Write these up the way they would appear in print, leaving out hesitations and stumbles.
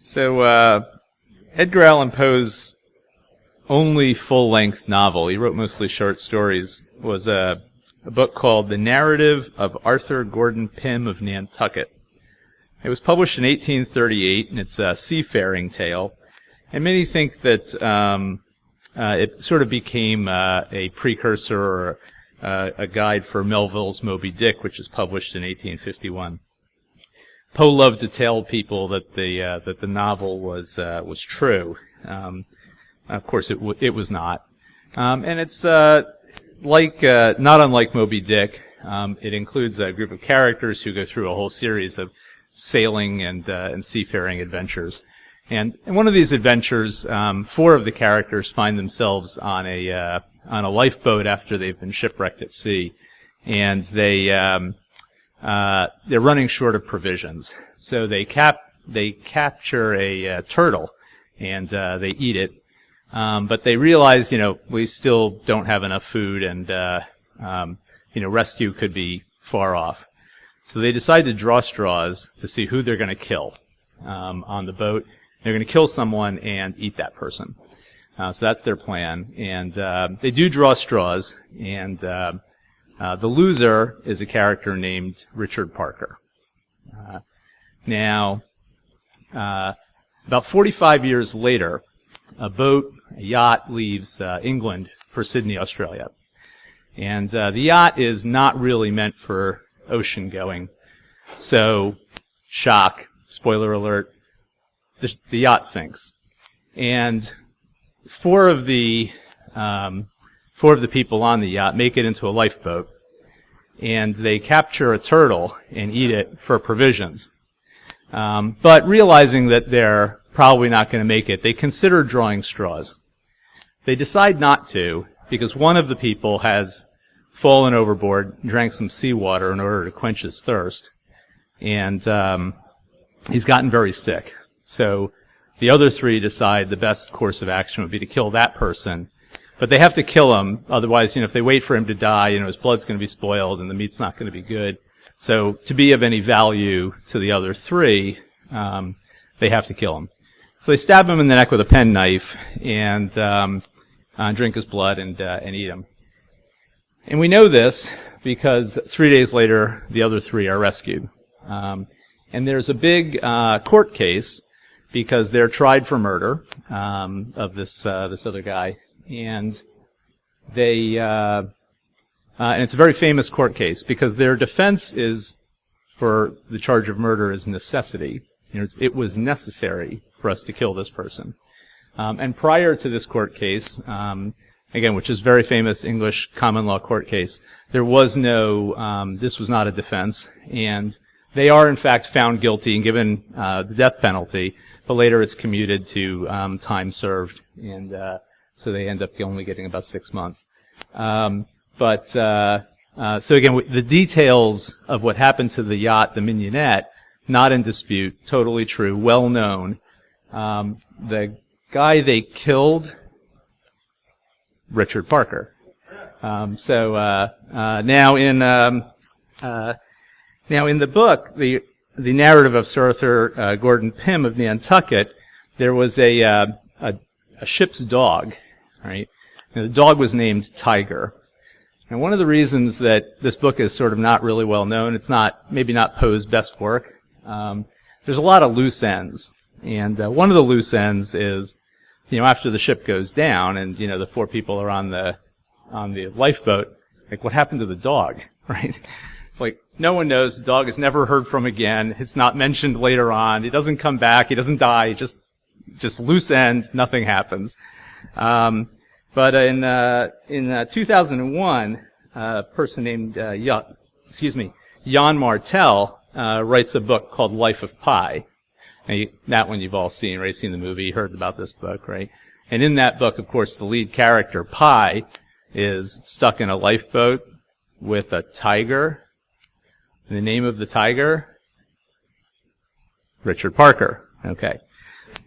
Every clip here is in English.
So, Edgar Allan Poe's only full-length novel, he wrote mostly short stories, was a book called The Narrative of Arthur Gordon Pym of Nantucket. It was published in 1838, and it's a seafaring tale. And many think that it sort of became a precursor or a guide for Melville's Moby Dick, which was published in 1851. Poe loved to tell people that the novel was true. Of course, it was not, and it's not unlike Moby Dick. It includes a group of characters who go through a whole series of sailing and seafaring adventures. And in one of these adventures, 4 of the characters find themselves on a lifeboat after they've been shipwrecked at sea, and they're running short of provisions. So they capture a turtle and they eat it. But they realize, we still don't have enough food, and rescue could be far off. So they decide to draw straws to see who they're going to kill on the boat. They're going to kill someone and eat that person. So that's their plan. And they do draw straws, and the loser is a character named Richard Parker. Now, about 45 years later, a yacht leaves England for Sydney, Australia. And the yacht is not really meant for ocean going. So, shock, spoiler alert, the yacht sinks. And 4 of the people on the yacht make it into a lifeboat, and they capture a turtle and eat it for provisions. But realizing that they're probably not going to make it, they consider drawing straws. They decide not to, because one of the people has fallen overboard, drank some seawater in order to quench his thirst, and he's gotten very sick. So the other 3 decide the best course of action would be to kill that person. But they have to kill him, otherwise, if they wait for him to die, his blood's going to be spoiled and the meat's not going to be good. So to be of any value to the other 3, they have to kill him. So they stab him in the neck with a penknife and drink his blood and eat him. And we know this because 3 days later, the other 3 are rescued. And there's a big court case because they're tried for murder of this other guy, and and it's a very famous court case because their defense is for the charge of murder is necessity. It was necessary for us to kill this person. And prior to this court case, again, which is very famous English common law court case, there was no, this was not a defense, and they are in fact found guilty and given the death penalty, but later it's commuted to time served, and so they end up only getting about 6 months. So again, the details of what happened to the yacht, the Mignonette, not in dispute, totally true, well known. The guy they killed, Richard Parker. Now in the book, the narrative of Sir Arthur Gordon Pym of Nantucket, there was a ship's dog, right? And the dog was named Tiger. And one of the reasons that this book is sort of not really well known, it's maybe not Poe's best work. There's a lot of loose ends, and one of the loose ends is, after the ship goes down, and the 4 people are on the lifeboat, like what happened to the dog, right? It's like no one knows. The dog is never heard from again. It's not mentioned later on. He doesn't come back. He doesn't die. Just loose end. Nothing happens. But in 2001, a person named Jan Martel writes a book called Life of Pi. And that one you've all seen, right? Seen the movie, heard about this book, right? And in that book, of course, the lead character, Pi, is stuck in a lifeboat with a tiger. And the name of the tiger? Richard Parker. Okay.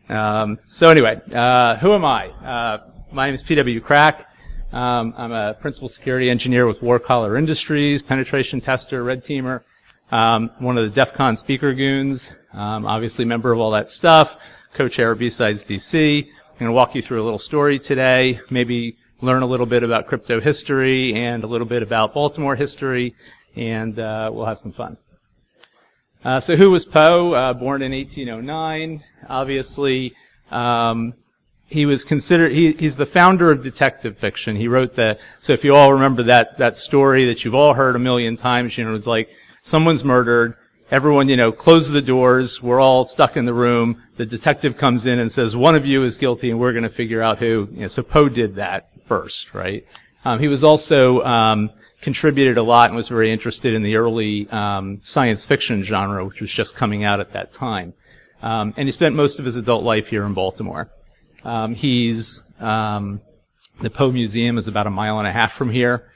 So anyway, who am I? My name is pwcrack. I'm a principal security engineer with War Collar Industries, penetration tester, red teamer. One of the DEF CON speaker goons. Obviously member of all that stuff. co-chair of BSides DC. I'm going to walk you through a little story today, maybe learn a little bit about crypto history and a little bit about Baltimore history, and we'll have some fun. So who was Poe? Born in 1809. Obviously, he was considered, he's the founder of detective fiction. He wrote so if you all remember that story that you've all heard a million times, it's like someone's murdered, everyone, close the doors, we're all stuck in the room, the detective comes in and says, one of you is guilty and we're going to figure out who. So Poe did that first, right? He was also, contributed a lot and was very interested in the early, science fiction genre, which was just coming out at that time. And he spent most of his adult life here in Baltimore. The Poe Museum is about 1.5 miles from here.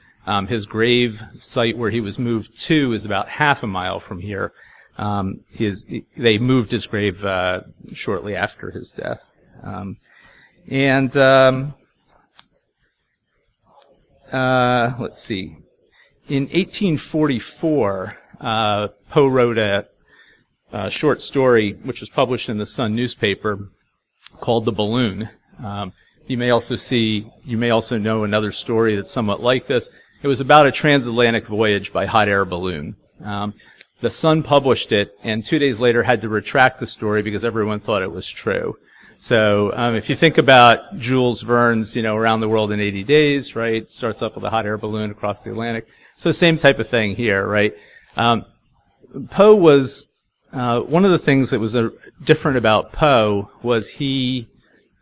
His grave site where he was moved to is about half a mile from here. They moved his grave, shortly after his death. Let's see. In 1844, Poe wrote a short story which was published in the Sun newspaper called The Balloon. You may also know another story that's somewhat like this. It was about a transatlantic voyage by hot air balloon. The Sun published it, and 2 days later had to retract the story because everyone thought it was true. So if you think about Jules Verne's, Around the World in 80 Days, right? Starts up with a hot air balloon across the Atlantic. So same type of thing here, right? Poe was one of the things that was different about Poe was he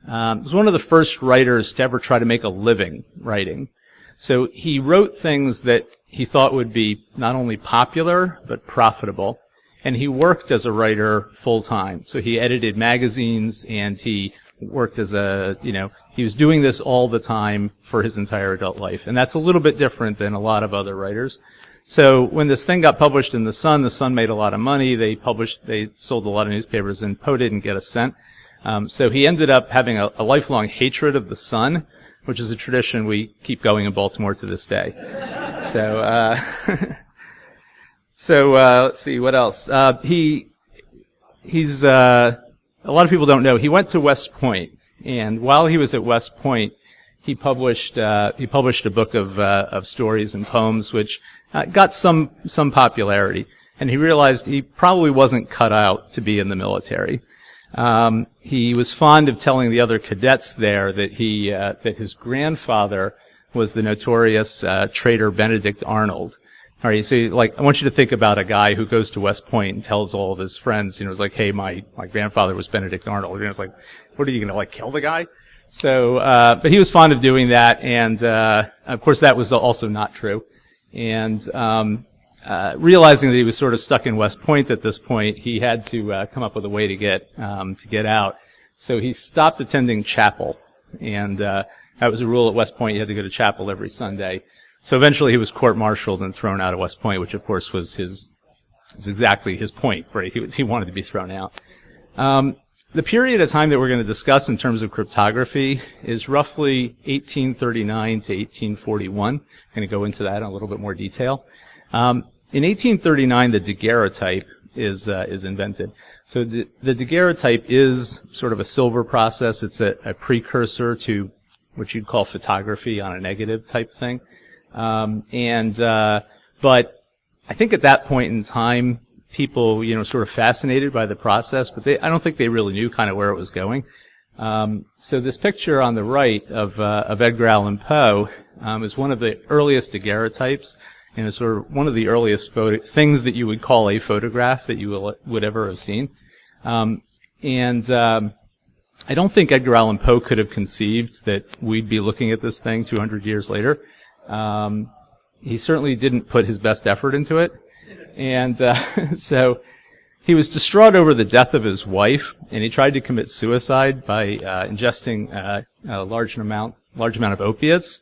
was one of the first writers to ever try to make a living writing. So he wrote things that he thought would be not only popular but profitable. And he worked as a writer full time. So he edited magazines and he worked as he was doing this all the time for his entire adult life. And that's a little bit different than a lot of other writers. So when this thing got published in the Sun made a lot of money. They sold a lot of newspapers, and Poe didn't get a cent. So he ended up having a lifelong hatred of the Sun, which is a tradition we keep going in Baltimore to this day. So, let's see, what else? He's a lot of people don't know, he went to West Point, and while he was at West Point, he published a book of stories and poems, which got some popularity, and he realized he probably wasn't cut out to be in the military. He was fond of telling the other cadets there that that his grandfather was the notorious traitor Benedict Arnold. All right, so I want you to think about a guy who goes to West Point and tells all of his friends, it's like, hey, my grandfather was Benedict Arnold. It's like, what are you gonna, kill the guy? So, but he was fond of doing that, and, of course that was also not true. And, realizing that he was sort of stuck in West Point at this point, he had to, come up with a way to get out. So he stopped attending chapel, and, that was a rule at West Point, you had to go to chapel every Sunday. So eventually he was court-martialed and thrown out of West Point, which of course was exactly his point, right? He wanted to be thrown out. The period of time that we're going to discuss in terms of cryptography is roughly 1839 to 1841. I'm going to go into that in a little bit more detail. In 1839, the daguerreotype is invented. So the daguerreotype is sort of a silver process. It's a precursor to what you'd call photography on a negative type thing. But I think at that point in time, people, sort of fascinated by the process, but I don't think they really knew kind of where it was going. So this picture on the right of Edgar Allan Poe, is one of the earliest daguerreotypes, and it's sort of one of the earliest things that you would call a photograph that you would ever have seen. I don't think Edgar Allan Poe could have conceived that we'd be looking at this thing 200 years later. He certainly didn't put his best effort into it. And so he was distraught over the death of his wife, and he tried to commit suicide by ingesting a large amount of opiates.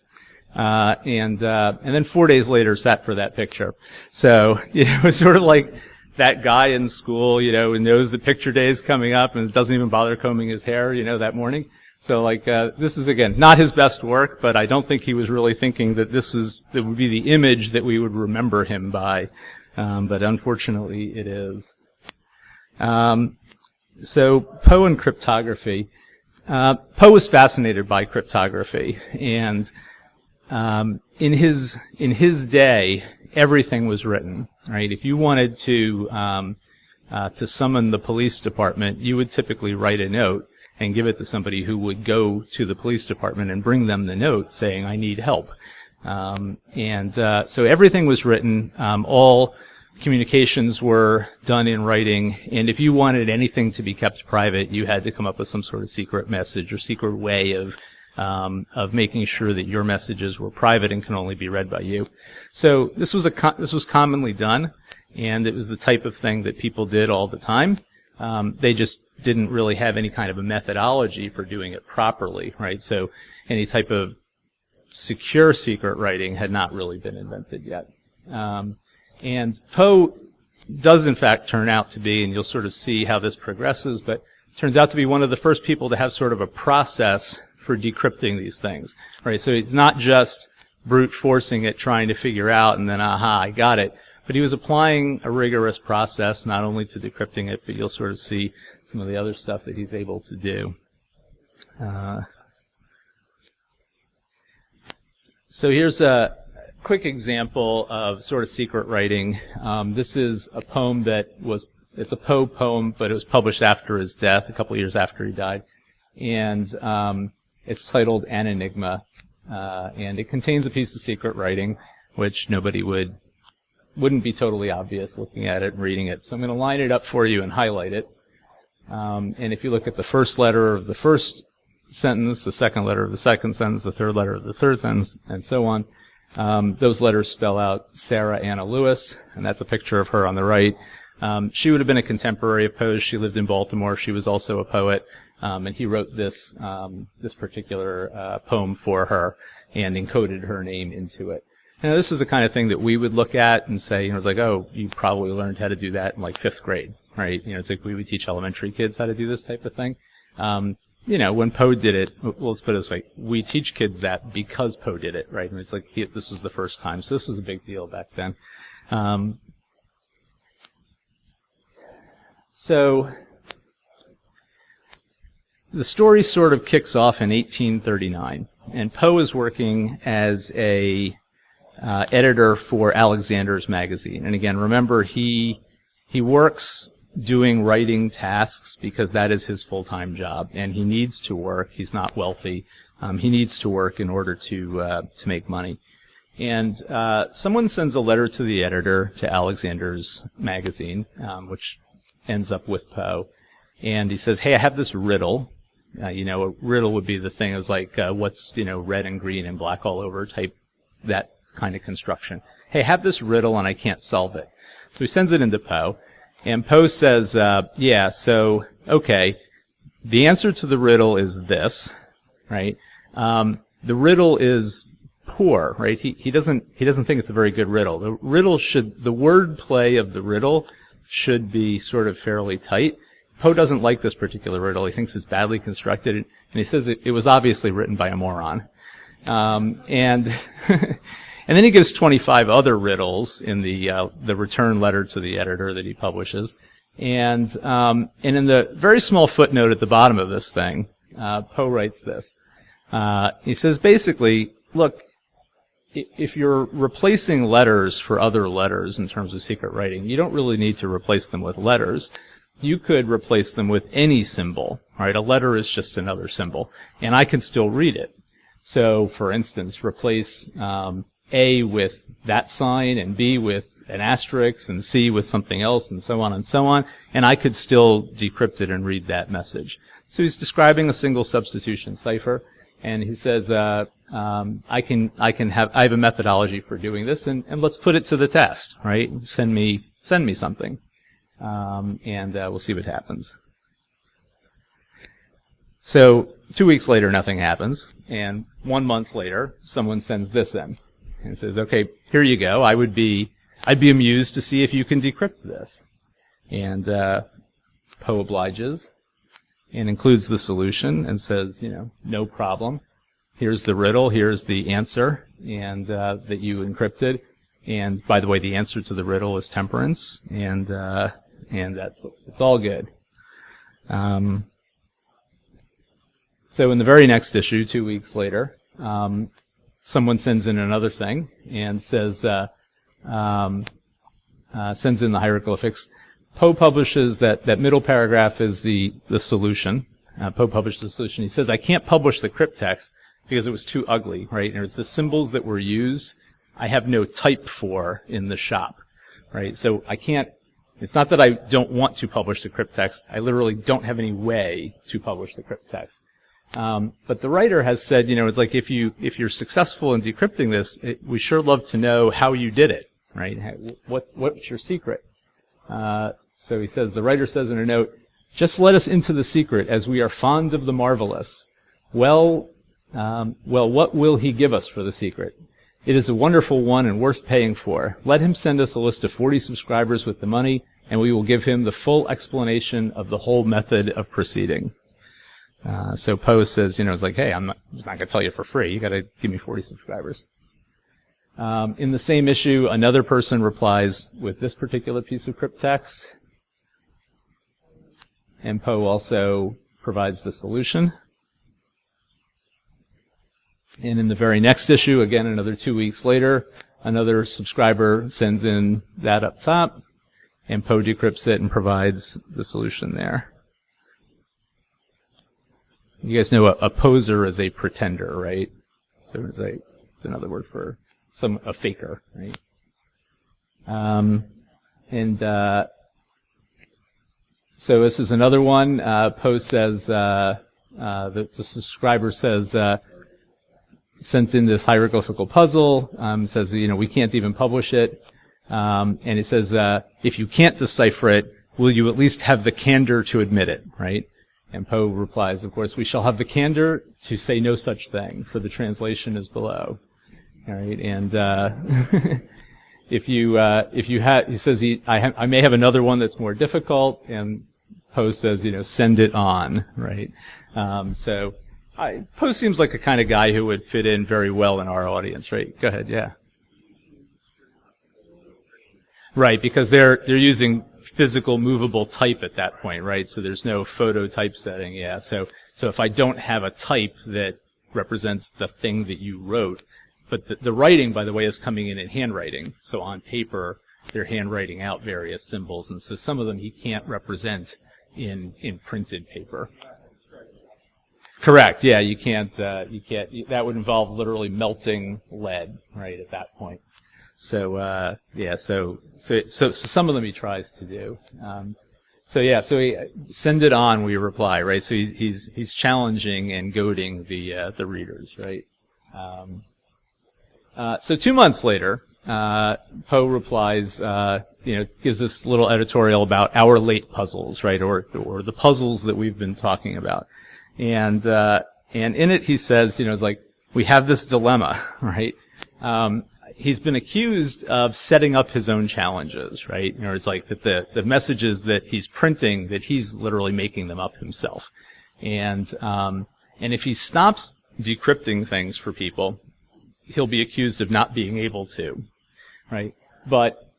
And then 4 days later sat for that picture. So, it was sort of like that guy in school, who knows that picture day is coming up and doesn't even bother combing his hair, that morning. So this is again, not his best work, but I don't think he was really thinking that that would be the image that we would remember him by. But unfortunately it is. So Poe and cryptography. Poe was fascinated by cryptography, and in his day, everything was written. Right? If you wanted to summon the police department, you would typically write a note and give it to somebody who would go to the police department and bring them the note saying, "I need help." So everything was written. All communications were done in writing, and if you wanted anything to be kept private, you had to come up with some sort of secret message or secret way of making sure that your messages were private and can only be read by you. So this was commonly done, and it was the type of thing that people did all the time. They just didn't really have any kind of a methodology for doing it properly, right? So any type of secure secret writing had not really been invented yet. And Poe does in fact turn out to be, and you'll sort of see how this progresses, but turns out to be one of the first people to have sort of a process for decrypting these things, right? So he's not just brute forcing it, trying to figure out, and then, aha, I got it. But he was applying a rigorous process, not only to decrypting it, but you'll sort of see some of the other stuff that he's able to do. So here's a quick example of sort of secret writing. This is a poem it's a Poe poem, but it was published after his death, a couple of years after he died. And it's titled An Enigma, and it contains a piece of secret writing, which nobody wouldn't be totally obvious looking at it and reading it. So I'm going to line it up for you and highlight it. And if you look at the first letter of the first sentence, the second letter of the second sentence, the third letter of the third sentence, and so on, those letters spell out Sarah Anna Lewis, and that's a picture of her on the right. She would have been a contemporary of Poe's. She lived in Baltimore. She was also a poet, and he wrote this particular poem for her and encoded her name into it. Now, this is the kind of thing that we would look at and say, it's like, oh, you probably learned how to do that in like 5th grade, right? It's like we would teach elementary kids how to do this type of thing. When Poe did it, well, let's put it this way, we teach kids that because Poe did it, right? And it's like this was the first time, so this was a big deal back then. So the story sort of kicks off in 1839, and Poe is working as a editor for Alexander's magazine. And again, remember, he works doing writing tasks because that is his full-time job, and he needs to work. He's not wealthy. He needs to work in order to make money. And someone sends a letter to the editor to Alexander's magazine, which ends up with Poe, and he says, "Hey, I have this riddle." A riddle would be the thing. It was like what's red and green and black all over type, that kind of construction. Hey, I have this riddle and I can't solve it. So he sends it into Poe. And Poe says, okay, the answer to the riddle is this, right? The riddle is poor, right? He doesn't think it's a very good riddle. The word play of the riddle should be sort of fairly tight. Poe doesn't like this particular riddle. He thinks it's badly constructed, and he says it was obviously written by a moron. And then he gives 25 other riddles in the return letter to the editor that he publishes. And in the very small footnote at the bottom of this thing, Poe writes this. He says basically, look, if you're replacing letters for other letters in terms of secret writing, you don't really need to replace them with letters. You could replace them with any symbol, right? A letter is just another symbol, and I can still read it. So, for instance, replace A with that sign, and B with an asterisk, and C with something else, and so on, and I could still decrypt it and read that message. So he's describing a single substitution cipher, and he says, I have a methodology for doing this, and let's put it to the test, right? Send me something, and we'll see what happens. So 2 weeks later, nothing happens, and 1 month later, someone sends this in and says, "Okay, here you go. I'd be amused to see if you can decrypt this." And Poe obliges and includes the solution and says, no problem. Here's the riddle. Here's the answer, and that you encrypted. And by the way, the answer to the riddle is temperance, and it's all good. So in the very next issue, 2 weeks later, someone sends in another thing and says, sends in the hieroglyphics. Poe publishes that middle paragraph is the solution. Poe published the solution. He says, I can't publish the crypttext because it was too ugly, right? And it's the symbols that were used, I have no type for in the shop, right? So I can't, it's not that I don't want to publish the crypttext. I literally don't have any way to publish the crypttext. But the writer has said, it's like if you're successful in decrypting this, we sure love to know how you did it, right? What's your secret? So he says, the writer says in a note, just let us into the secret, as we are fond of the marvelous. Well, what will he give us for the secret? It is a wonderful one and worth paying for. Let him send us a list of 40 subscribers with the money, and we will give him the full explanation of the whole method of proceeding. So Poe says, it's like, hey, I'm not going to tell you for free. You got to give me 40 subscribers. In the same issue, another person replies with this particular piece of crypttext. And Poe also provides the solution. And in the very next issue, again, another 2 weeks later, another subscriber sends in that up top, and Poe decrypts it and provides the solution there. You guys know a poser is a pretender, right? So it's another word for a faker, right? So this is another one. Poe says, the subscriber says, sent in this hieroglyphical puzzle, says, we can't even publish it. And it says, if you can't decipher it, will you at least have the candor to admit it, right? And Poe replies, of course, we shall have the candor to say no such thing, for the translation is below. All right, and if you he says I may have another one that's more difficult, and Poe says, send it on, right? Poe seems like a kind of guy who would fit in very well in our audience, right? Go ahead, yeah. Right, because they're using physical movable type at that point, right? So there's no photo typesetting, yeah. So if I don't have a type that represents the thing that you wrote, but the writing, by the way, is coming in handwriting. So on paper, they're handwriting out various symbols, and so some of them he can't represent in printed paper. Correct, yeah, you can't, that would involve literally melting lead, right, at that point. So some of them he tries to do. So he send it on, we reply, right? So he's challenging and goading the readers, right? So 2 months later, Poe replies, gives this little editorial about our late puzzles, right? Or the puzzles that we've been talking about. And in it he says, it's like, we have this dilemma, right? He's been accused of setting up his own challenges, right? It's like that the messages that he's printing, that he's literally making them up himself. And if he stops decrypting things for people, he'll be accused of not being able to, right? But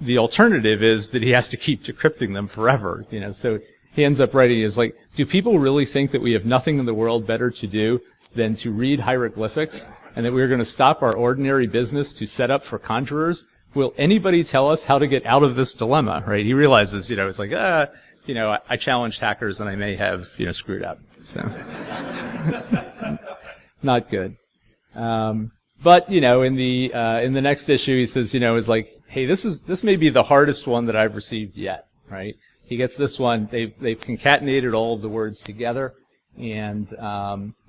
the alternative is that he has to keep decrypting them forever, so he ends up writing is like, do people really think that we have nothing in the world better to do than to read hieroglyphics, and that we're going to stop our ordinary business to set up for conjurers? Will anybody tell us how to get out of this dilemma, right? He realizes, it's like, I challenged hackers and I may have, screwed up. So, not good. But, in the next issue, he says, is like, hey, this may be the hardest one that I've received yet, right? He gets this one, they've concatenated all of the words together, and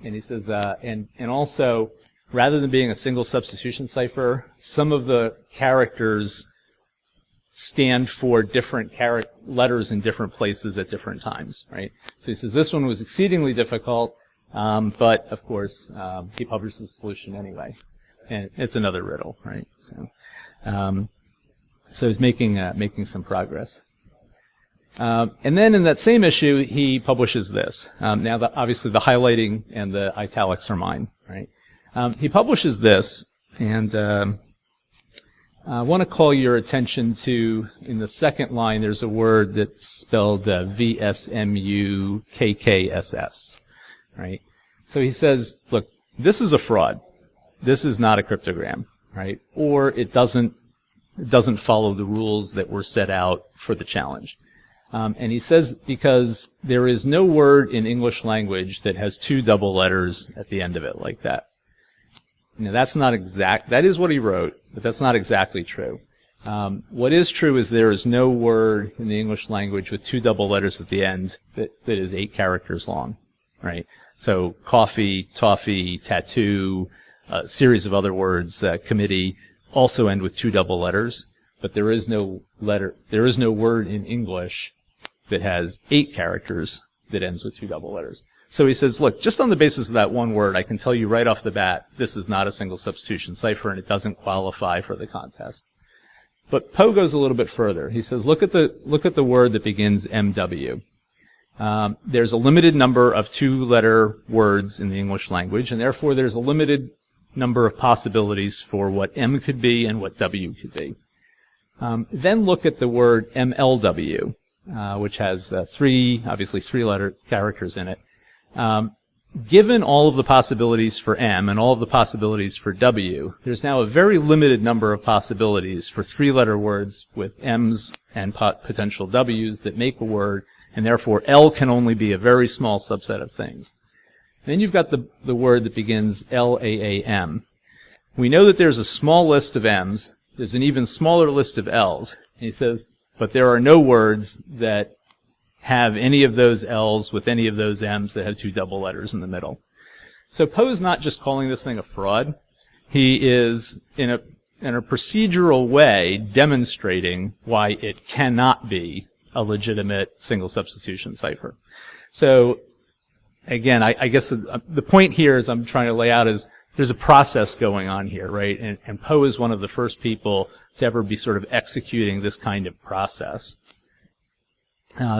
he says, and also, rather than being a single substitution cipher, some of the characters stand for different letters in different places at different times, right? So he says this one was exceedingly difficult, but of course, he publishes the solution anyway. And it's another riddle, right? So he's making some progress. And then in that same issue, he publishes this. Now, obviously, the highlighting and the italics are mine, right? He publishes this, and I want to call your attention to, in the second line, there's a word that's spelled VSMUKKSS, right? So he says, look, this is a fraud. This is not a cryptogram, right? Or it doesn't follow the rules that were set out for the challenge. And he says because there is no word in English language that has two double letters at the end of it like that. Now, that's not exact. That is what he wrote, but that's not exactly true. What is true is there is no word in the English language with two double letters at the end that is 8 characters long, right? So coffee, toffee, tattoo, a series of other words, committee, also end with two double letters, but there is no word in English that has 8 characters that ends with two double letters. So he says, look, just on the basis of that one word, I can tell you right off the bat, this is not a single substitution cipher and it doesn't qualify for the contest. But Poe goes a little bit further. He says, look at the word that begins MW. There's a limited number of 2-letter words in the English language, and therefore there's a limited number of possibilities for what M could be and what W could be. Then look at the word MLW, which has obviously 3-letter characters in it. Given all of the possibilities for M and all of the possibilities for W, there's now a very limited number of possibilities for 3-letter words with M's and potential W's that make a word, and therefore L can only be a very small subset of things. Then you've got the word that begins LAAM. We know that there's a small list of M's. There's an even smaller list of L's. And he says, but there are no words that have any of those L's with any of those M's that have two double letters in the middle. So Poe's not just calling this thing a fraud. He is, in a procedural way, demonstrating why it cannot be a legitimate single substitution cipher. So, again, I guess the point here is I'm trying to lay out is there's a process going on here, right? And Poe is one of the first people to ever be sort of executing this kind of process.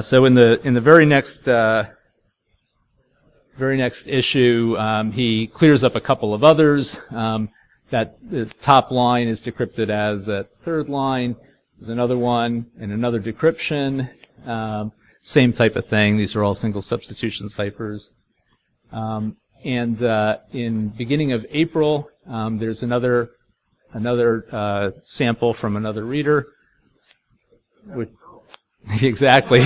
So in the very next issue, he clears up a couple of others. That the top line is decrypted as a third line. There's another one and another decryption. Same type of thing. These are all single substitution ciphers. And in beginning of April, there's another sample from another reader. Exactly.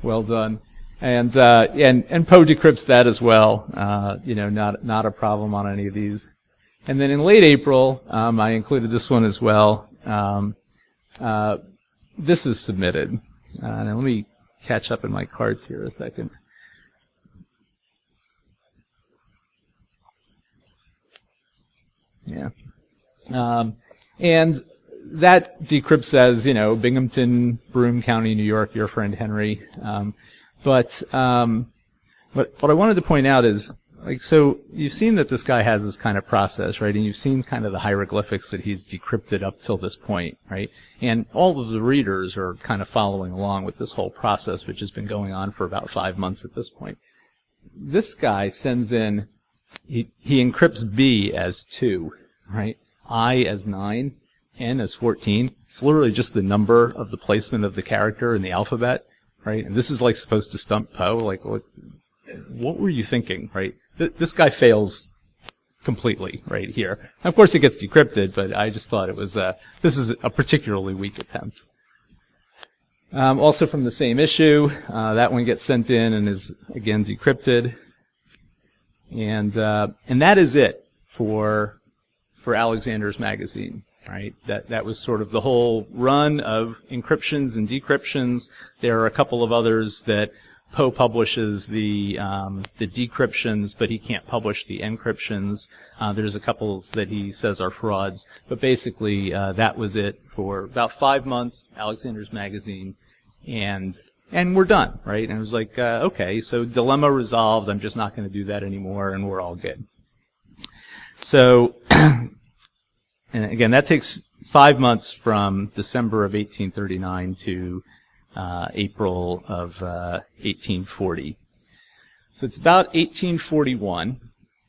Well done. And Poe decrypts that as well. Not a problem on any of these. And then in late April, I included this one as well. This is submitted. Now let me catch up in my cards here a second. Yeah. And that decrypts as, Binghamton, Broome County, New York, your friend Henry. But what I wanted to point out is, so you've seen that this guy has this kind of process, right? And you've seen kind of the hieroglyphics that he's decrypted up till this point, right? And all of the readers are kind of following along with this whole process, which has been going on for about 5 months at this point. This guy sends in, he encrypts B as 2, right? I as 9, N as 14. It's literally just the number of the placement of the character in the alphabet, right? And this is supposed to stump Poe. What were you thinking, right? This guy fails completely right here. Of course, it gets decrypted, but I just thought it was this is a particularly weak attempt. Also from the same issue, that one gets sent in and is again decrypted, and that is it for Alexander's magazine, right? That was sort of the whole run of encryptions and decryptions. There are a couple of others that Poe publishes the decryptions, but he can't publish the encryptions. There's a couple that he says are frauds, but basically that was it for about 5 months. Alexander's magazine, and we're done, right? And it was okay, so dilemma resolved. I'm just not going to do that anymore, and we're all good. So, and again, that takes 5 months from December of 1839 to April of 1840. So it's about 1841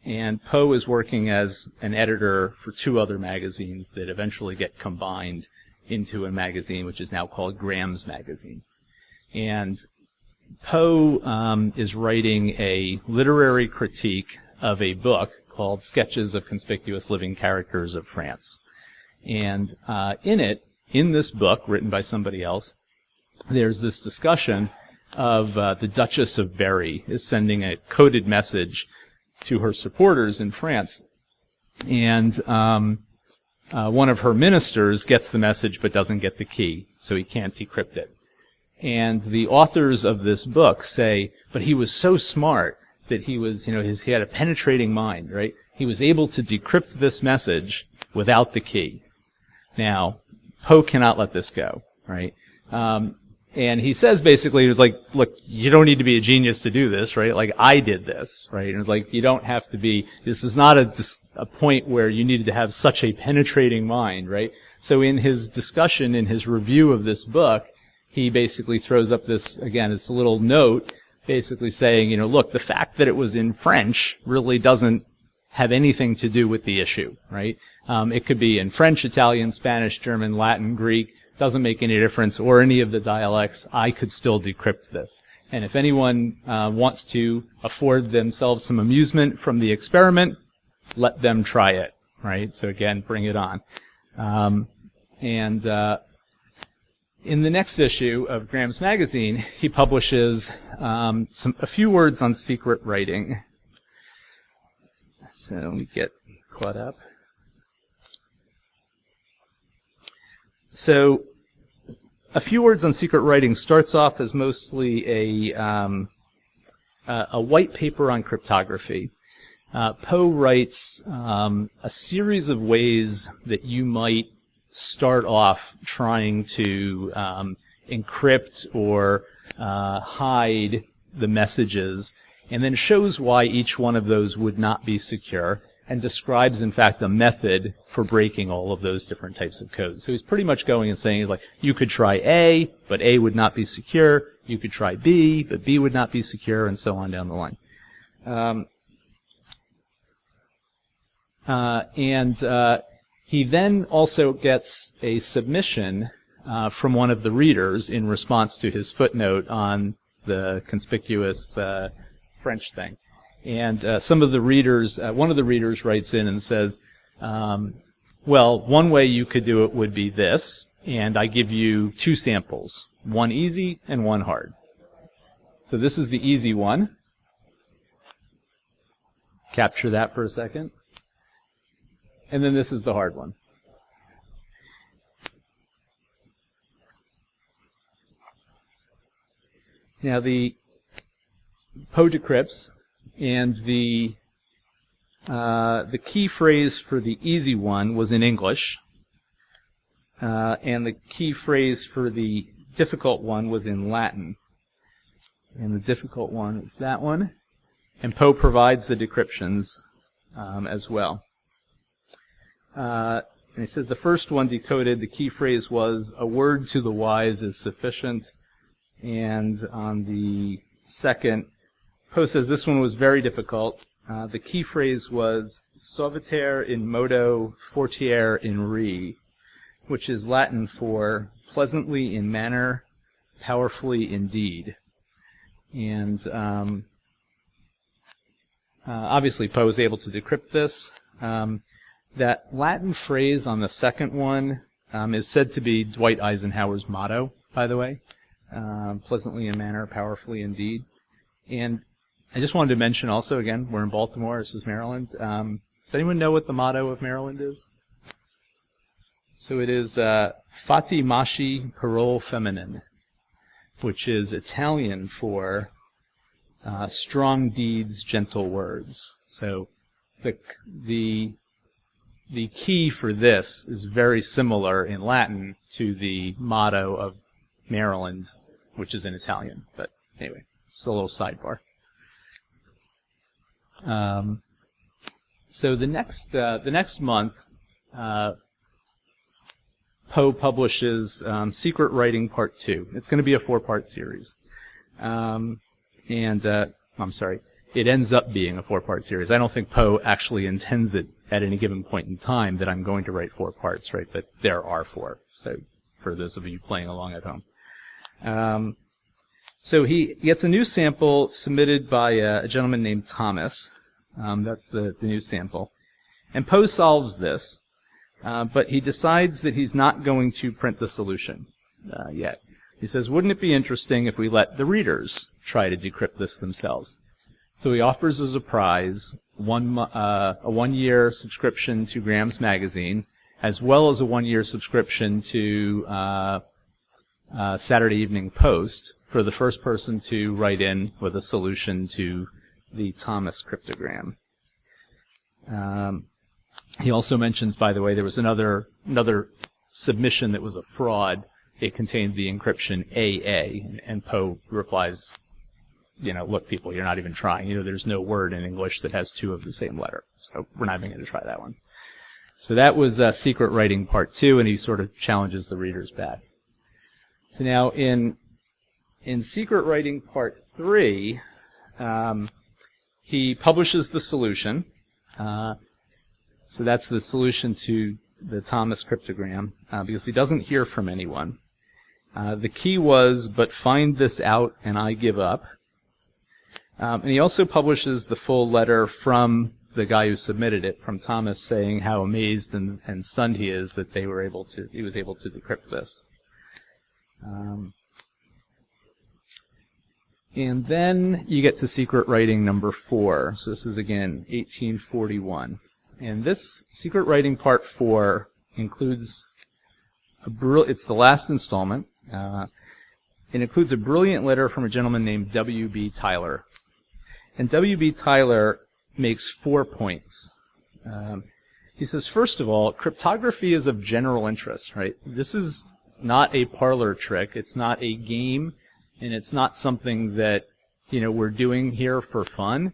and Poe is working as an editor for 2 other magazines that eventually get combined into a magazine which is now called Graham's Magazine. And Poe is writing a literary critique of a book called Sketches of Conspicuous Living Characters of France. And in this book, written by somebody else, there's this discussion of the Duchess of Berry is sending a coded message to her supporters in France. And one of her ministers gets the message but doesn't get the key, so he can't decrypt it. And the authors of this book say, but he was so smart that he was, he had a penetrating mind, right? He was able to decrypt this message without the key. Now, Poe cannot let this go, right? And he says basically, he was like, look, you don't need to be a genius to do this, right? Like, I did this, right? And it's like, you don't have to be, this is not a point where you needed to have such a penetrating mind, right? So in his discussion, in his review of this book, he basically throws up this, again, it's a little note, basically saying, look, the fact that it was in French really doesn't have anything to do with the issue, right? It could be in French, Italian, Spanish, German, Latin, Greek, doesn't make any difference, or any of the dialects. I could still decrypt this. And if anyone wants to afford themselves some amusement from the experiment, let them try it, right? So again, bring it on. In the next issue of Graham's Magazine, he publishes a few words on secret writing. So let me get caught up. So a few words on secret writing starts off as mostly a white paper on cryptography. Poe writes a series of ways that you might start off trying to encrypt or hide the messages, and then shows why each one of those would not be secure, and describes, in fact, a method for breaking all of those different types of codes. So he's pretty much going and saying, like, you could try A, but A would not be secure. You could try B, but B would not be secure, and so on down the line. He then also gets a submission from one of the readers in response to his footnote on the conspicuous French thing. And some of the readers, one of the readers writes in and says, well, one way you could do it would be this, and I give you 2 samples, one easy and one hard. So this is the easy one. Capture that for a second. And then this is the hard one. Now the Poe decrypts, and the key phrase for the easy one was in English, and the key phrase for the difficult one was in Latin. And the difficult one is that one. And Poe provides the decryptions as well. And he says the first one decoded, the key phrase was, "A word to the wise is sufficient." And on the second, Poe says this one was very difficult. The key phrase was "Suaviter in modo, fortier in re," which is Latin for pleasantly in manner, powerfully in deed. And obviously Poe was able to decrypt this. That Latin phrase on the second one is said to be Dwight Eisenhower's motto, by the way. Pleasantly in manner, powerfully in deed. And I just wanted to mention also, again, we're in Baltimore, this is Maryland. Does anyone know what the motto of Maryland is? So it is Fatti Masci Parole Feminine, which is Italian for strong deeds, gentle words. So the key for this is very similar in Latin to the motto of Maryland, which is in Italian. But anyway, just a little sidebar. So the next month, Poe publishes Secret Writing Part 2. It's going to be a 4-part series. I'm sorry. it ends up being a 4-part series. I don't think Poe actually intends it at any given point in time that I'm going to write 4 parts, right? But there are 4. So for those of you playing along at home. So he gets a new sample submitted by a gentleman named Thomas. That's the new sample. And Poe solves this, but he decides that he's not going to print the solution yet. He says, wouldn't it be interesting if we let the readers try to decrypt this themselves? So he offers as a prize a 1-year subscription to Graham's magazine, as well as a 1-year subscription to Saturday Evening Post for the first person to write in with a solution to the Thomas cryptogram. He also mentions, by the way, there was another submission that was a fraud. It contained the encryption AA, and Poe replies, look, people, you're not even trying. There's no word in English that has 2 of the same letter, so we're not even going to try that one. So that was Secret Writing Part 2, and he sort of challenges the readers back. So now in Secret Writing Part 3, he publishes the solution. So that's the solution to the Thomas cryptogram, because he doesn't hear from anyone. The key was, but find this out and I give up. And he also publishes the full letter from the guy who submitted it, from Thomas, saying how amazed and stunned he is that he was able to decrypt this. And then you get to Secret Writing number 4. So this is, again, 1841. And this Secret Writing Part 4 includes it's the last installment. It includes a brilliant letter from a gentleman named W.B. Tyler. And W.B. Tyler makes 4 points. He says, first of all, cryptography is of general interest, right? This is not a parlor trick. It's not a game, and it's not something that, we're doing here for fun.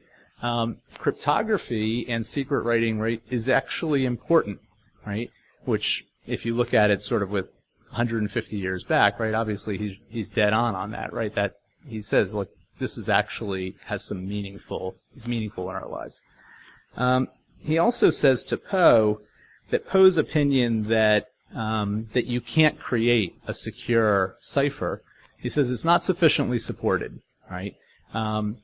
Cryptography and secret writing, right, is actually important, right? Which, if you look at it sort of with 150 years back, right, obviously he's dead on that, right? That he says, look, this is actually is meaningful in our lives. He also says to Poe that Poe's opinion that you can't create a secure cipher, he says it's not sufficiently supported, right?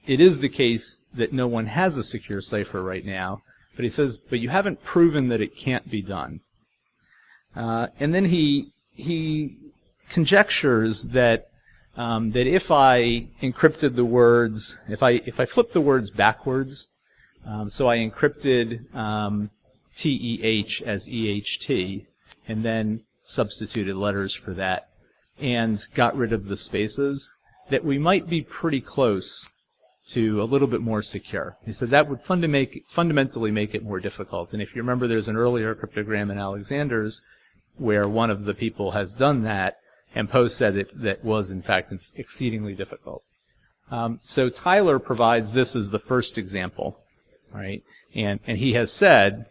It is the case that no one has a secure cipher right now, but he says, but you haven't proven that it can't be done. And then he conjectures that if I encrypted the words, if I flipped the words backwards, so I encrypted TEH as EHT, and then substituted letters for that, and got rid of the spaces, that we might be pretty close to a little bit more secure. He said that would fundamentally make it more difficult. And if you remember, there's an earlier cryptogram in Alexander's where one of the people has done that, and Poe said that was, in fact, exceedingly difficult. So Tyler provides this as the first example, right? And he has said,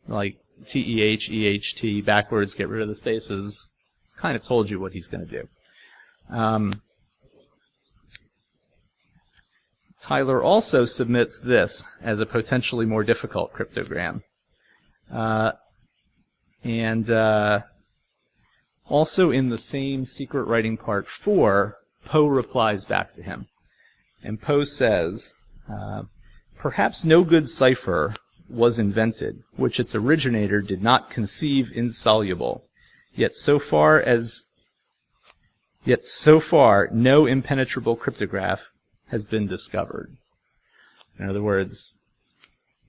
like, TEH, EHT, backwards, get rid of the spaces. It's kind of told you what he's going to do. Tyler also submits this as a potentially more difficult cryptogram. Also in the same Secret Writing Part 4, Poe replies back to him. And Poe says, perhaps no good cipher was invented, which its originator did not conceive insoluble. Yet so far, no impenetrable cryptograph has been discovered. In other words,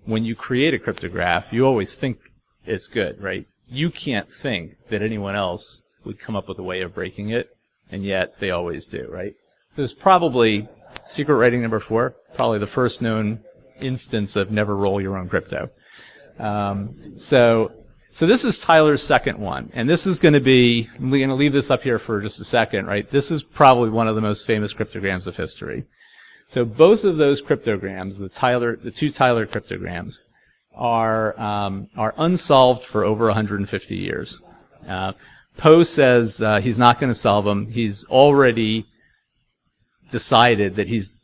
when you create a cryptograph, you always think it's good, right? You can't think that anyone else would come up with a way of breaking it, and yet they always do, right? So it's probably, Secret Writing number 4, probably the first known instance of never roll your own crypto. So this is Tyler's second one, and this is going to be, I'm going to leave this up here for just a second, right? This is probably one of the most famous cryptograms of history. So both of those cryptograms, the 2 Tyler cryptograms, are unsolved for over 150 years. Poe says he's not going to solve them. He's already decided that he's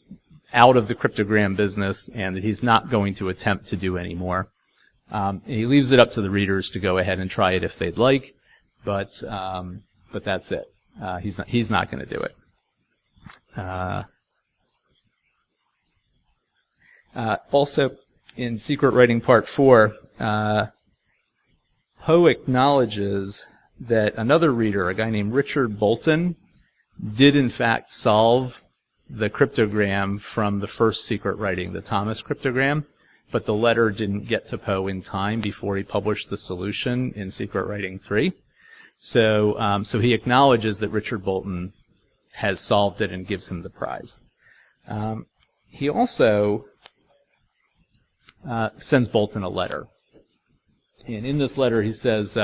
out of the cryptogram business and that he's not going to attempt to do any more. And he leaves it up to the readers to go ahead and try it if they'd like, but that's it. He's not going to do it. Also, in Secret Writing Part 4, Poe acknowledges that another reader, a guy named Richard Bolton, did in fact solve the cryptogram from the first secret writing, the Thomas cryptogram, but the letter didn't get to Poe in time before he published the solution in Secret Writing 3. So he acknowledges that Richard Bolton has solved it and gives him the prize. He also sends Bolton a letter. And in this letter, he says,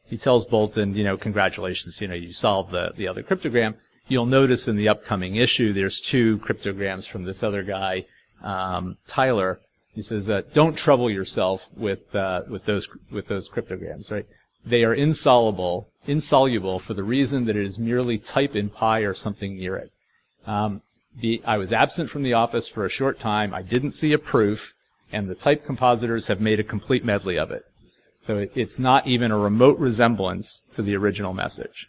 he tells Bolton, congratulations, you solved the other cryptogram. You'll notice in the upcoming issue, there's 2 cryptograms from this other guy, Tyler. He says, don't trouble yourself with those cryptograms, right? They are insoluble for the reason that it is merely type in pi or something near it. I was absent from the office for a short time. I didn't see a proof, and the type compositors have made a complete medley of it. So it's not even a remote resemblance to the original message.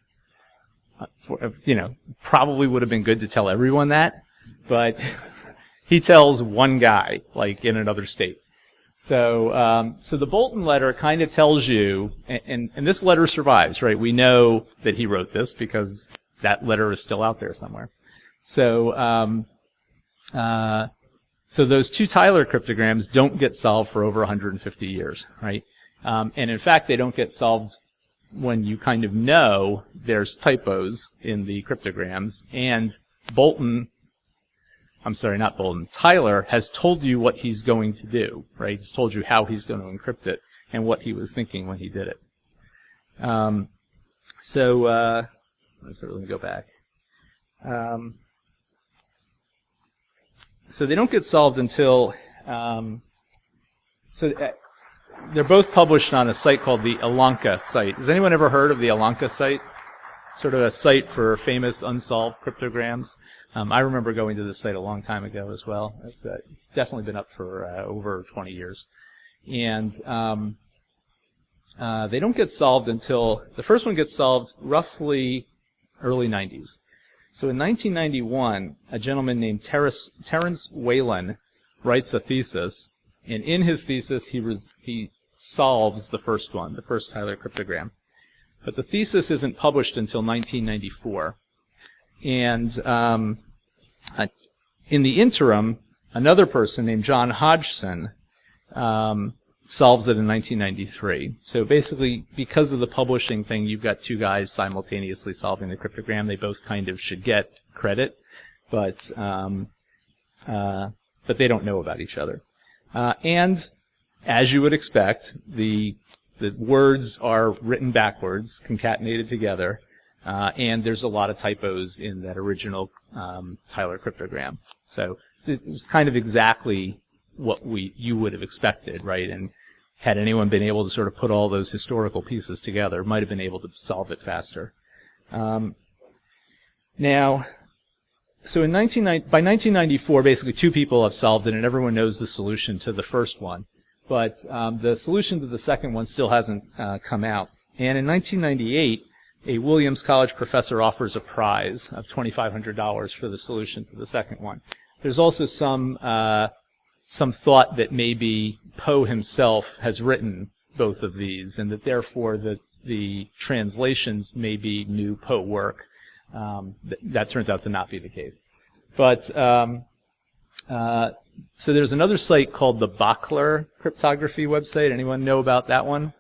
Probably would have been good to tell everyone that, but he tells one guy, like in another state. So the Bolton letter kind of tells you, and this letter survives, right? We know that he wrote this because that letter is still out there somewhere. So those 2 Tyler cryptograms don't get solved for over 150 years, right? And in fact, they don't get solved when you kind of know there's typos in the cryptograms, and Tyler has told you what he's going to do, right? He's told you how he's going to encrypt it and what he was thinking when he did it. Let me go back. So they don't get solved until, they're both published on a site called the Allanca site. Has anyone ever heard of the Allanca site? Sort of a site for famous unsolved cryptograms. I remember going to this site a long time ago as well. It's definitely been up for over 20 years. And they don't get solved until, the first one gets solved roughly early 90s. So in 1991, a gentleman named Terence Whalen writes a thesis, and in his thesis he solves the first one, the first Tyler cryptogram. But the thesis isn't published until 1994. And in the interim, another person named John Hodgson solves it in 1993. So basically, because of the publishing thing, you've got 2 guys simultaneously solving the cryptogram. They both kind of should get credit, but they don't know about each other. And as you would expect, the words are written backwards, concatenated together, and there's a lot of typos in that original Tyler cryptogram. So it was kind of exactly what you would have expected, right? And had anyone been able to sort of put all those historical pieces together, might have been able to solve it faster. Now, so by 1994, basically 2 people have solved it, and everyone knows the solution to the first one. But the solution to the second one still hasn't come out. And in 1998, a Williams College professor offers a prize of $2,500 for the solution to the second one. There's also some thought that maybe Poe himself has written both of these, and that therefore the translations may be new Poe work. That turns out to not be the case. But so there's another site called the Bachler Cryptography website. Anyone know about that one?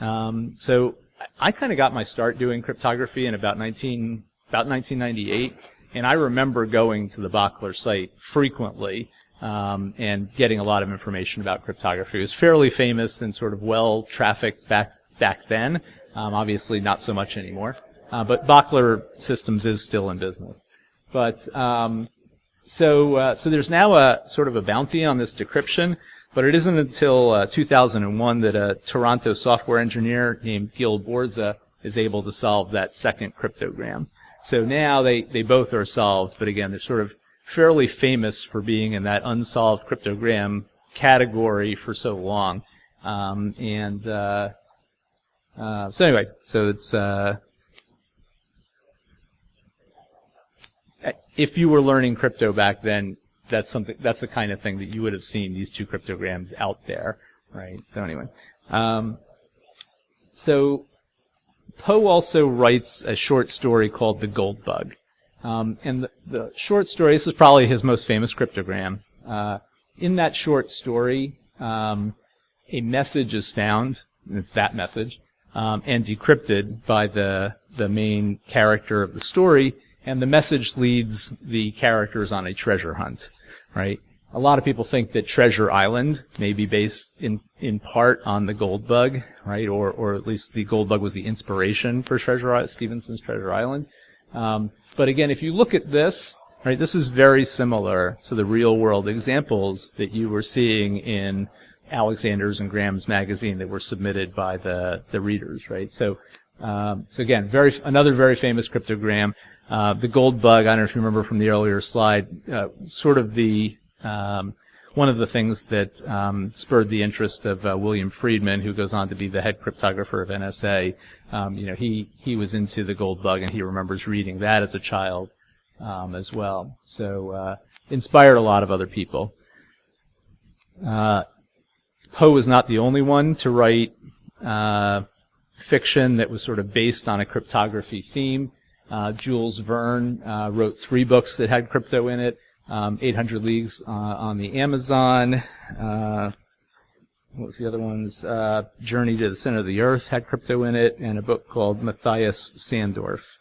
So I kind of got my start doing cryptography in about 1998, and I remember going to the Bachler site frequently and getting a lot of information about cryptography. It was fairly famous and sort of well-trafficked back then. Obviously not so much anymore. But Bachler Systems is still in business. But so there's now a sort of a bounty on this decryption, but it isn't until 2001 that a Toronto software engineer named Gil Borza is able to solve that second cryptogram. So now they both are solved, but again, they're sort of fairly famous for being in that unsolved cryptogram category for so long. So anyway, so it's if you were learning crypto back then, that's the kind of thing that you would have seen, these two cryptograms out there, right? So anyway, so Poe also writes a short story called The Gold Bug. And the short story, this is probably his most famous cryptogram. In that short story, a message is found, and it's that message, and decrypted by the main character of the story, and the message leads the characters on a treasure hunt, right? A lot of people think that Treasure Island may be based in part on the Gold Bug, right? Or at least the Gold Bug was the inspiration for Stevenson's Treasure Island. But again, if you look at this, right, this is very similar to the real-world examples that you were seeing in Alexander's and Graham's magazine that were submitted by the readers, right? So again, another very famous cryptogram. The Gold Bug, I don't know if you remember from the earlier slide, sort of one of the things that spurred the interest of William Friedman, who goes on to be the head cryptographer of NSA. He was into the Gold Bug, and he remembers reading that as a child as well. So inspired a lot of other people. Poe was not the only one to write fiction that was sort of based on a cryptography theme. Jules Verne wrote 3 books that had crypto in it. 800 Leagues on the Amazon. What was the other ones? Journey to the Center of the Earth had crypto in it, and a book called Matthias Sandorf.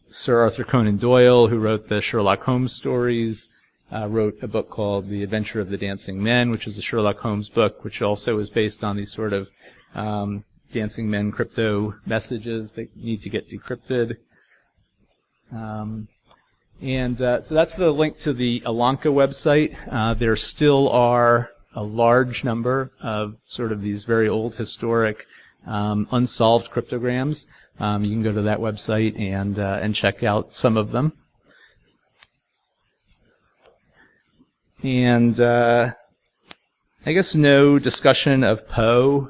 Sir Arthur Conan Doyle, who wrote the Sherlock Holmes stories, wrote a book called The Adventure of the Dancing Men, which is a Sherlock Holmes book, which also is based on these sort of Dancing Men crypto messages that need to get decrypted. So that's the link to the Alanka website. There still are a large number of sort of these very old historic unsolved cryptograms. You can go to that website and check out some of them. And I guess no discussion of Poe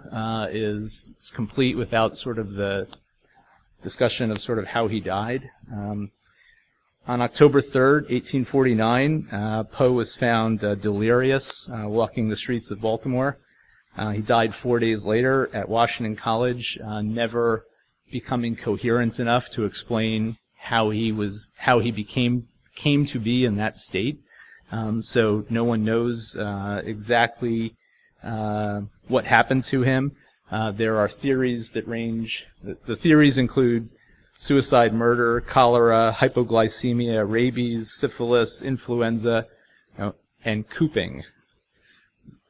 is complete without sort of the discussion of sort of how he died. On October 3rd, 1849, Poe was found delirious walking the streets of Baltimore. He died 4 days later at Washington College, never becoming coherent enough to explain how he came to be in that state. So no one knows exactly what happened to him. There are theories that range. The theories include suicide, murder, cholera, hypoglycemia, rabies, syphilis, influenza, and cooping.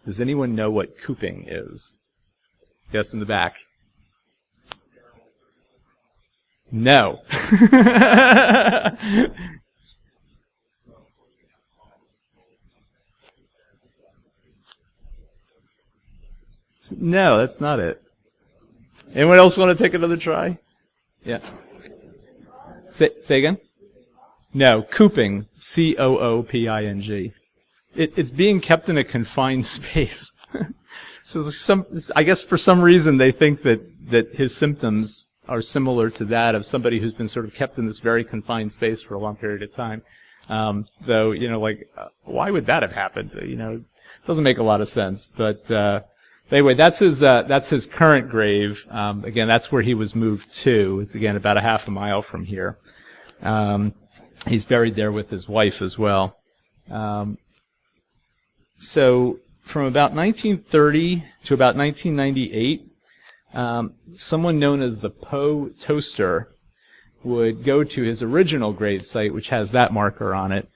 Does anyone know what cooping is? Yes, in the back. No. No, that's not it. Anyone else want to take another try? Yeah. Say again? No, cooping. C-O-O-P-I-N-G. It's being kept in a confined space. So I guess for some reason they think that his symptoms are similar to that of somebody who's been sort of kept in this very confined space for a long period of time. Though, why would that have happened? It doesn't make a lot of sense. But anyway, that's his current grave. Again, that's where he was moved to. It's again about a half a mile from here. He's buried there with his wife as well. So from about 1930 to about 1998, someone known as the Poe Toaster would go to his original grave site, which has that marker on it,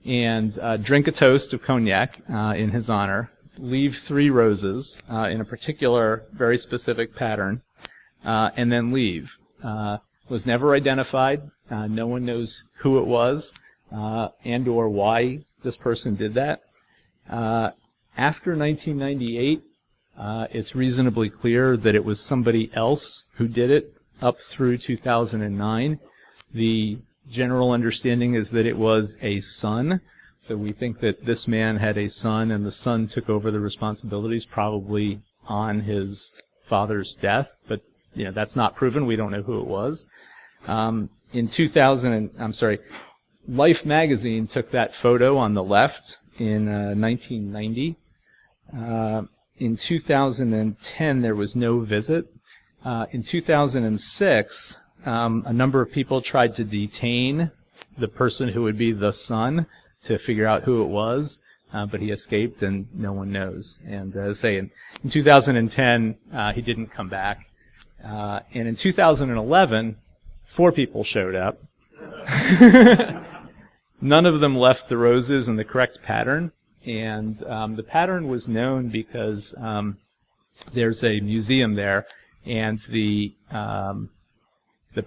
and drink a toast of cognac in his honor, leave 3 roses in a particular, very specific pattern, and then leave. Was never identified. No one knows who it was and or why this person did that. After 1998, it's reasonably clear that it was somebody else who did it up through 2009. The general understanding is that it was a son. So we think that this man had a son, and the son took over the responsibilities probably on his father's death. But that's not proven. We don't know who it was. Life magazine took that photo on the left in 1990. In 2010, there was no visit. In 2006, a number of people tried to detain the person who would be the son to figure out who it was, but he escaped and no one knows. And as I say, in 2010, he didn't come back. And in 2011, 4 people showed up. None of them left the roses in the correct pattern. And the pattern was known because there's a museum there, and the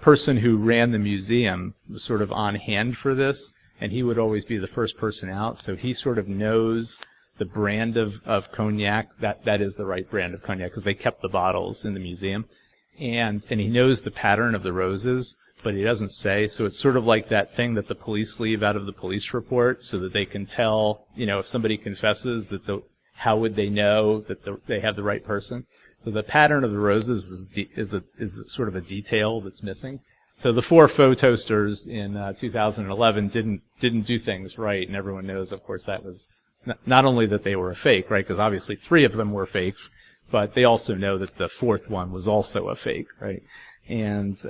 person who ran the museum was sort of on hand for this, and he would always be the first person out. So he sort of knows the brand of cognac that is the right brand of cognac, because they kept the bottles in the museum, and he knows the pattern of the roses, but he doesn't say. So it's sort of like that thing that the police leave out of the police report, so that they can tell, if somebody confesses, that how would they know that they have the right person? So the pattern of the roses is sort of a detail that's missing. So the 4 faux toasters in 2011 didn't do things right, and everyone knows, of course, that was not only that they were a fake, right? Because obviously 3 of them were fakes, but they also know that the 4th one was also a fake, right? And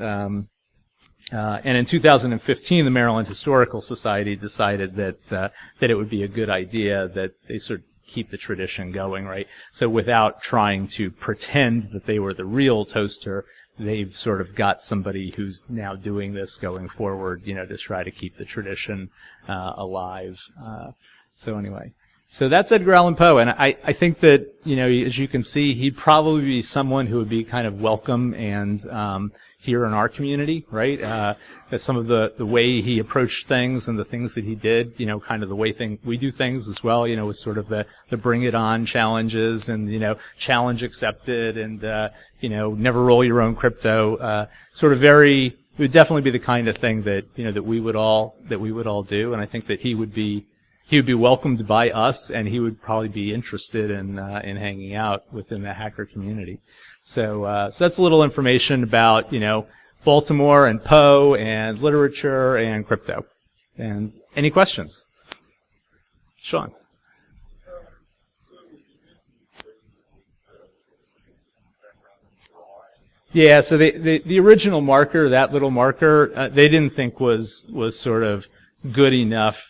in 2015, the Maryland Historical Society decided that it would be a good idea that they sort of keep the tradition going, right? So without trying to pretend that they were the real toaster, they've sort of got somebody who's now doing this going forward, to try to keep the tradition alive. So anyway. So that's Edgar Allan Poe, and I think that, as you can see, he'd probably be someone who would be kind of welcome and here in our community, right? Some of the way he approached things and the things that he did, kind of the way we do things as well, with sort of the bring it on challenges and, challenge accepted and, never roll your own crypto, sort of it would definitely be the kind of thing that, that we would all do. And I think that he would be welcomed by us, and he would probably be interested in hanging out within the hacker community. So that's a little information about, Baltimore and Poe and literature and crypto. And any questions? Sean. Yeah, so the original marker, that little marker, they didn't think was sort of good enough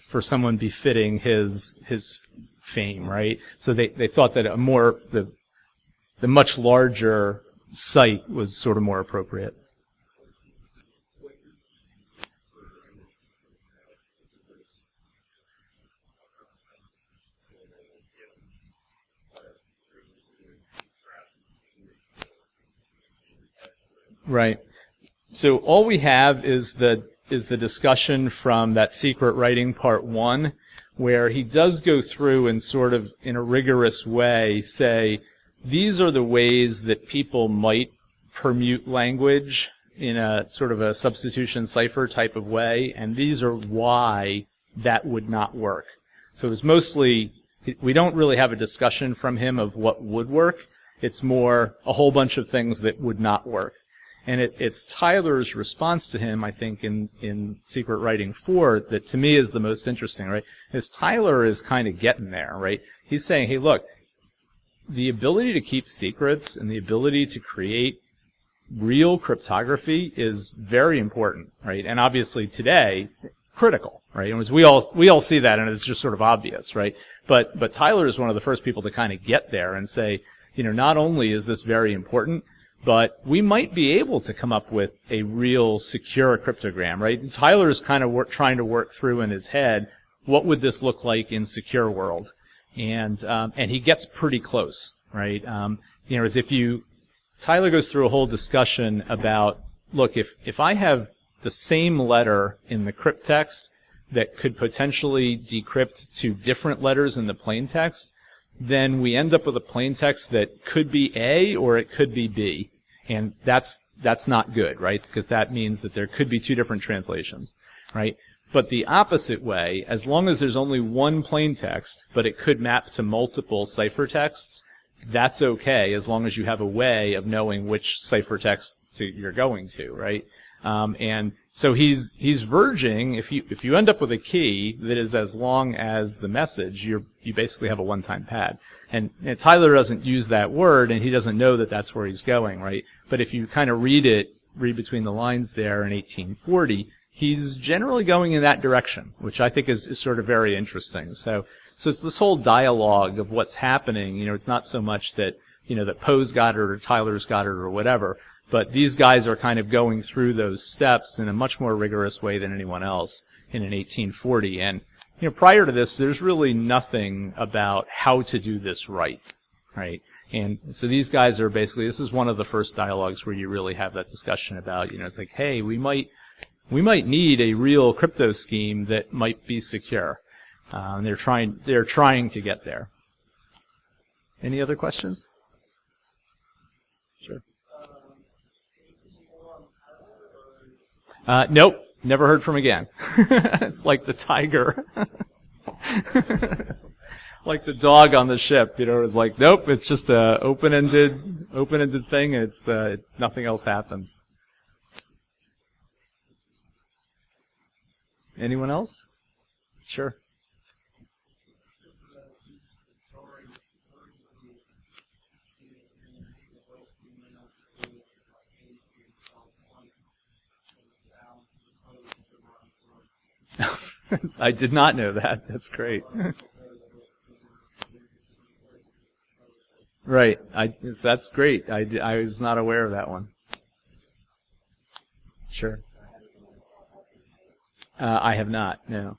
for someone befitting his fame, right? So they thought that the much larger site was sort of more appropriate. Right. So all we have is the discussion from that secret writing part 1, where he does go through and sort of in a rigorous way say, these are the ways that people might permute language in a sort of a substitution cipher type of way, and these are why that would not work. So it's mostly, we don't really have a discussion from him of what would work. It's more a whole bunch of things that would not work. And it's Tyler's response to him, I think, in Secret Writing 4 that to me is the most interesting, right? Is Tyler is kind of getting there, right? He's saying, hey, look, the ability to keep secrets and the ability to create real cryptography is very important, right? And obviously today, critical, right? And we all see that, and it's just sort of obvious, right? But Tyler is one of the first people to kind of get there and say, not only is this very important, but we might be able to come up with a real secure cryptogram, right? And Tyler's kind of trying to work through in his head, what would this look like in secure world? And he gets pretty close, right? As if Tyler goes through a whole discussion about, look, if I have the same letter in the crypt text that could potentially decrypt to different letters in the plain text, then we end up with a plain text that could be A or it could be B. And that's that's not good, right? Because that means that there could be two different translations, right? But the opposite way, as long as there's only one plain text, but it could map to multiple ciphertexts, that's okay as long as you have a way of knowing which ciphertext you're going to, right? And so he's verging, if you end up with a key that is as long as the message, you basically have a one-time pad. And Tyler doesn't use that word, and he doesn't know that that's where he's going, right? But if you kind of read between the lines there in 1840, he's generally going in that direction, which I think is sort of very interesting. So it's this whole dialogue of what's happening. It's not so much that, that Poe's got it or Tyler's got it or whatever, but these guys are kind of going through those steps in a much more rigorous way than anyone else in an 1840. And, prior to this, there's really nothing about how to do this right? And so these guys are basically, this is one of the first dialogues where you really have that discussion about, it's like, hey, we might need a real crypto scheme that might be secure. And they're trying to get there. Any other questions? Sure. Nope, never heard from again. It's like the tiger. Like the dog on the ship, it's like, nope, it's just a open-ended thing, and it's, nothing else happens. Anyone else? Sure. I did not know that. That's great. Right. That's great. I was not aware of that one. Sure. I have not. No.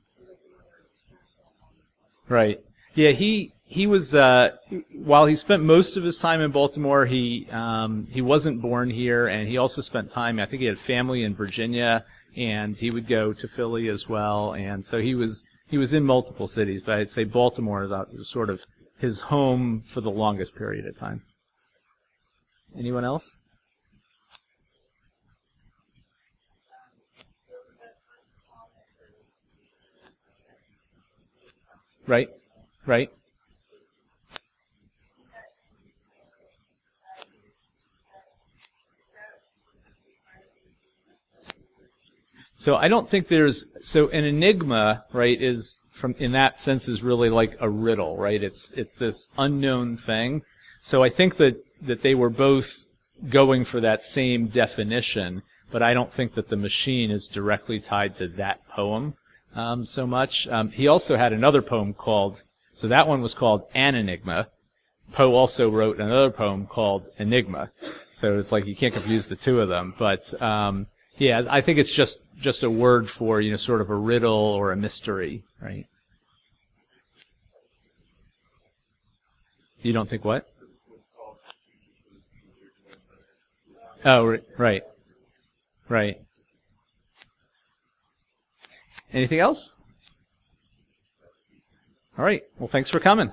Right. Yeah. He was while he spent most of his time in Baltimore, he wasn't born here, and he also spent time. I think he had family in Virginia. And he would go to Philly as well, and so he was in multiple cities, but I'd say Baltimore is sort of his home for the longest period of time. Anyone else? Right. So I don't think so an enigma, right, in that sense is really like a riddle, right? It's this unknown thing. So I think that they were both going for that same definition, but I don't think that the machine is directly tied to that poem, so much. He also had another poem so that one was called An Enigma. Poe also wrote another poem called Enigma. So it's like you can't confuse the two of them, but, yeah, I think it's just a word for, sort of a riddle or a mystery, right? You don't think what? Oh, right. Anything else? All right. Well, thanks for coming.